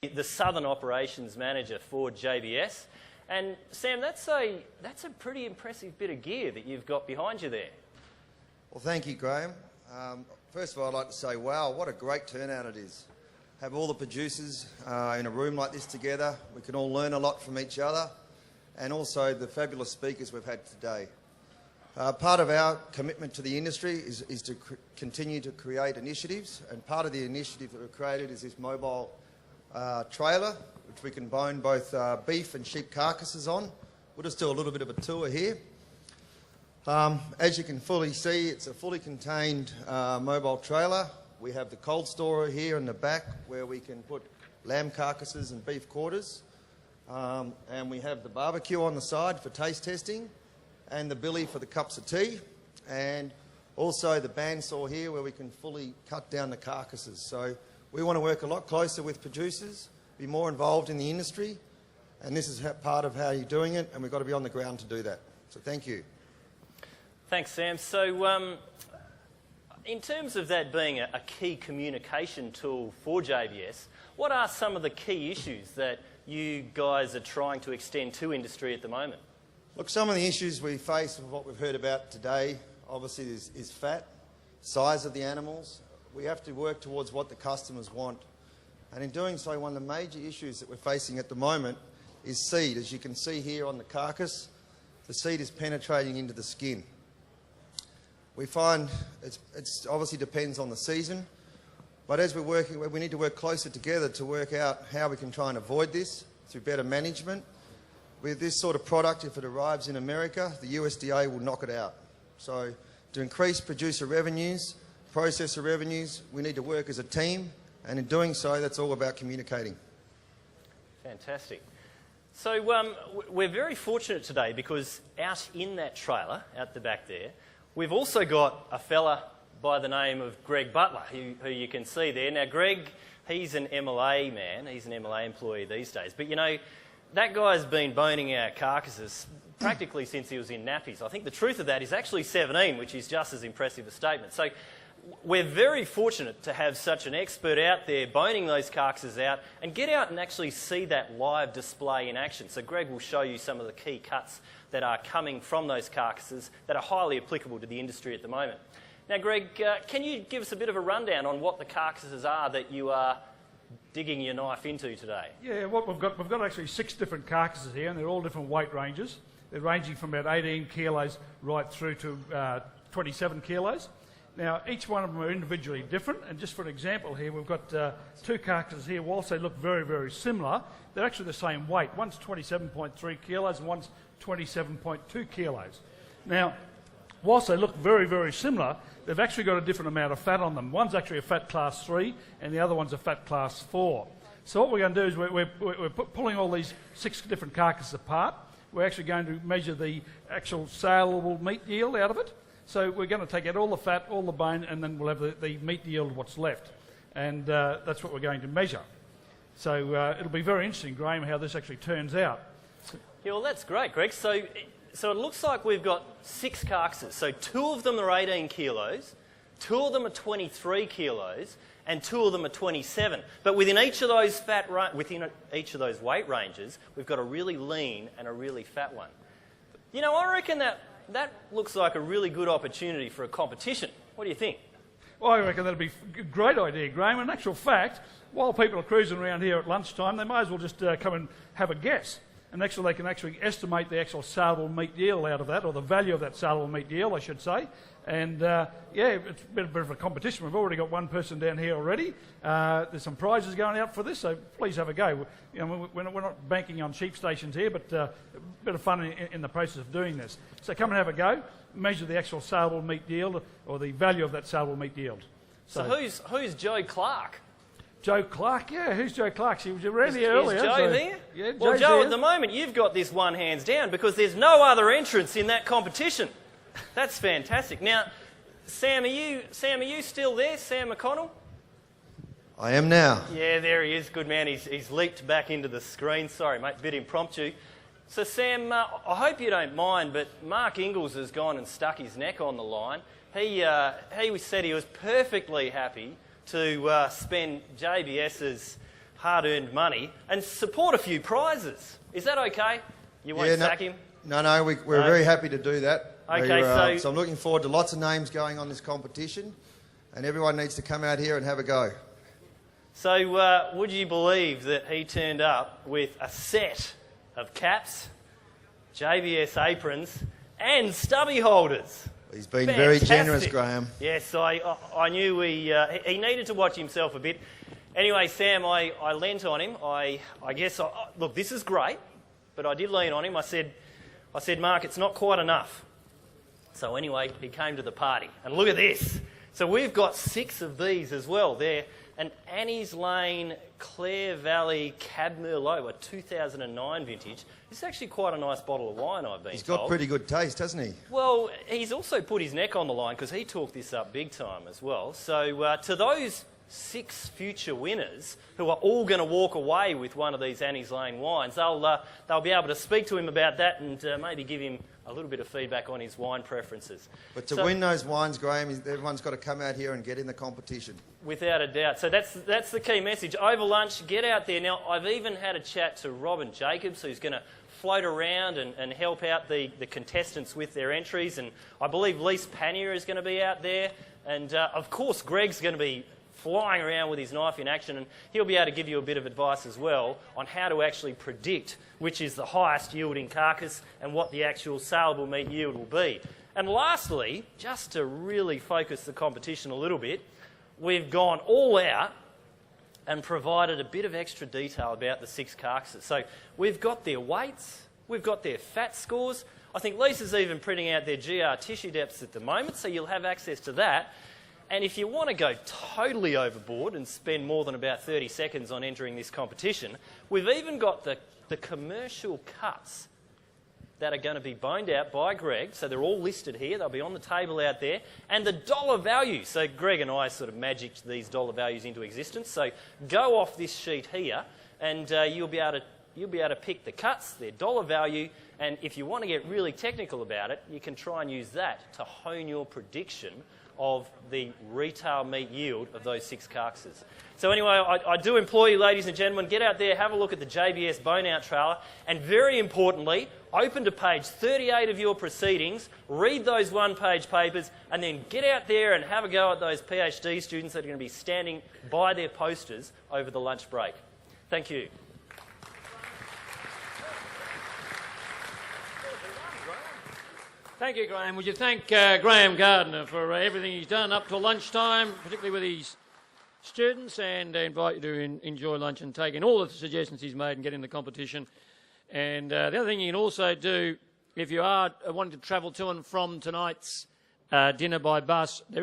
the Southern Operations Manager for JBS. And Sam, that's a pretty impressive bit of gear that you've got behind you there. Well, thank you, Graham. First of all, I'd like to say, wow, what a great turnout it is. Have all the producers in a room like this together. We can all learn a lot from each other, and also the fabulous speakers we've had today. Part of our commitment to the industry is to continue to create initiatives, and part of the initiative that we've created is this mobile trailer, which we can bone both beef and sheep carcasses on. We'll just do a little bit of a tour here. As you can fully see, it's a fully contained mobile trailer. We have the cold store here in the back where we can put lamb carcasses and beef quarters. And we have the barbecue on the side for taste testing, and the billy for the cups of tea, and also the bandsaw here where we can fully cut down the carcasses. So we want to work a lot closer with producers, be more involved in the industry, and this is part of how you're doing it, and we've got to be on the ground to do that. So thank you. Thanks, Sam. So in terms of that being a key communication tool for JBS, what are some of the key issues that you guys are trying to extend to industry at the moment? Look, some of the issues we face with what we've heard about today, obviously, is fat, size of the animals. We have to work towards what the customers want. And in doing so, one of the major issues that we're facing at the moment is seed. As you can see here on the carcass, the seed is penetrating into the skin. We find it obviously depends on the season, but as we're working, we need to work closer together to work out how we can try and avoid this through better management. With this sort of product, if it arrives in America, the USDA will knock it out. So to increase producer revenues, processor revenues, we need to work as a team, and in doing so, that's all about communicating. Fantastic. So we're very fortunate today because out in that trailer, out the back there, we've also got a fella by the name of Greg Butler, who you can see there. Now, Greg, he's an MLA man. He's an MLA employee these days. But, you know, that guy's been boning our carcasses practically since he was in nappies. I think the truth of that is actually 17, which is just as impressive a statement. So we're very fortunate to have such an expert out there boning those carcasses out and get out and actually see that live display in action. So Greg will show you some of the key cuts that are coming from those carcasses that are highly applicable to the industry at the moment. Now, Greg, can you give us a bit of a rundown on what the carcasses are that you are digging your knife into today? Yeah, what we've got actually 6 different carcasses here, and they're all different weight ranges. They're ranging from about 18 kilos right through to 27 kilos. Now, each one of them are individually different, and just for an example here, we've got 2 carcasses here. Whilst they look very, very similar, they're actually the same weight. One's 27.3 kilos and one's 27.2 kilos. Now, whilst they look very, very similar, they've actually got a different amount of fat on them. One's actually a fat class 3 and the other one's a fat class 4. So what we're going to do is we're pulling all these 6 different carcasses apart. We're actually going to measure the actual saleable meat yield out of it. So we're going to take out all the fat, all the bone, and then we'll have the meat yield of what's left. And that's what we're going to measure. So it'll be very interesting, Graham, how this actually turns out. Yeah, well, that's great, Greg. So it looks like we've got 6 carcasses. So 2 of them are 18 kilos, 2 of them are 23 kilos, and 2 of them are 27. But within each of those within each of those weight ranges, we've got a really lean and a really fat one. You know, I reckon that looks like a really good opportunity for a competition. What do you think? Well, I reckon that'd be a great idea, Graham. In actual fact, while people are cruising around here at lunchtime, they might as well just come and have a guess. And actually, they can actually estimate the actual saleable meat yield out of that, or the value of that saleable meat yield, I should say. And yeah, it's a bit of a competition. We've already got one person down here already. There's some prizes going out for this, so please have a go. You know, we're not banking on sheep stations here, but a bit of fun in the process of doing this. So come and have a go. Measure the actual saleable meat yield, or the value of that saleable meat yield. So who's Joe Clark? Joe Clark, yeah. Who's Joe Clark? She was around here earlier. Is Joe there? Yeah, well, Joe, at the moment, you've got this one hands down because there's no other entrants in that competition. That's fantastic. Now, Sam, are you still there, Sam McConnell? I am now. Yeah, there he is. Good man. He's leaped back into the screen. Sorry, mate, bit impromptu. So, Sam, I hope you don't mind, but Mark Ingalls has gone and stuck his neck on the line. He said he was perfectly happy to spend JBS's hard-earned money and support a few prizes. Is that okay? You won't sack him? No, we're very happy to do that. Okay, so I'm looking forward to lots of names going on this competition, and everyone needs to come out here and have a go. So would you believe that he turned up with a set of caps, JBS aprons and stubby holders? He's been very generous, Graham. Yes, I knew he needed to watch himself a bit. Anyway, Sam, I leant on him. I guess, look, this is great, but I did lean on him. I said, Mark, it's not quite enough. So anyway, he came to the party. And look at this. So we've got 6 of these as well. They're an Annie's Lane Clare Valley Cab Merlot, a 2009 vintage. It's actually quite a nice bottle of wine, I've been told. He's got pretty good taste, hasn't he? Well, he's also put his neck on the line because he talked this up big time as well. So to those 6 future winners who are all going to walk away with one of these Annie's Lane wines, they'll be able to speak to him about that and maybe give him a little bit of feedback on his wine preferences. But to win those wines, Graham, everyone's got to come out here and get in the competition. Without a doubt. So that's the key message. Over lunch, get out there. Now, I've even had a chat to Robin Jacobs, who's going to float around and help out the contestants with their entries. And I believe Lise Pannier is going to be out there. And, of course, Greg's going to be flying around with his knife in action, and he'll be able to give you a bit of advice as well on how to actually predict which is the highest yielding carcass and what the actual saleable meat yield will be. And lastly, just to really focus the competition a little bit, we've gone all out and provided a bit of extra detail about the 6 carcasses. So we've got their weights, we've got their fat scores. I think Lisa's even printing out their GR tissue depths at the moment, so you'll have access to that. And if you want to go totally overboard and spend more than about 30 seconds on entering this competition, we've even got the commercial cuts that are going to be boned out by Greg. So they're all listed here. They'll be on the table out there. And the dollar value. So Greg and I sort of magicked these dollar values into existence. So go off this sheet here and you'll be able to pick the cuts, their dollar value, and if you want to get really technical about it, you can try and use that to hone your prediction of the retail meat yield of those 6 carcasses. So anyway, I do implore you, ladies and gentlemen, get out there, have a look at the JBS Bone Out trailer, and very importantly, open to page 38 of your proceedings, read those one-page papers, and then get out there and have a go at those PhD students that are going to be standing by their posters over the lunch break. Thank you. Thank you, Graham. Would you thank Graham Gardner for everything he's done up till lunchtime, particularly with his students, and invite you to enjoy lunch and take in all the suggestions he's made and get in the competition. And the other thing you can also do, if you are wanting to travel to and from tonight's dinner by bus, there is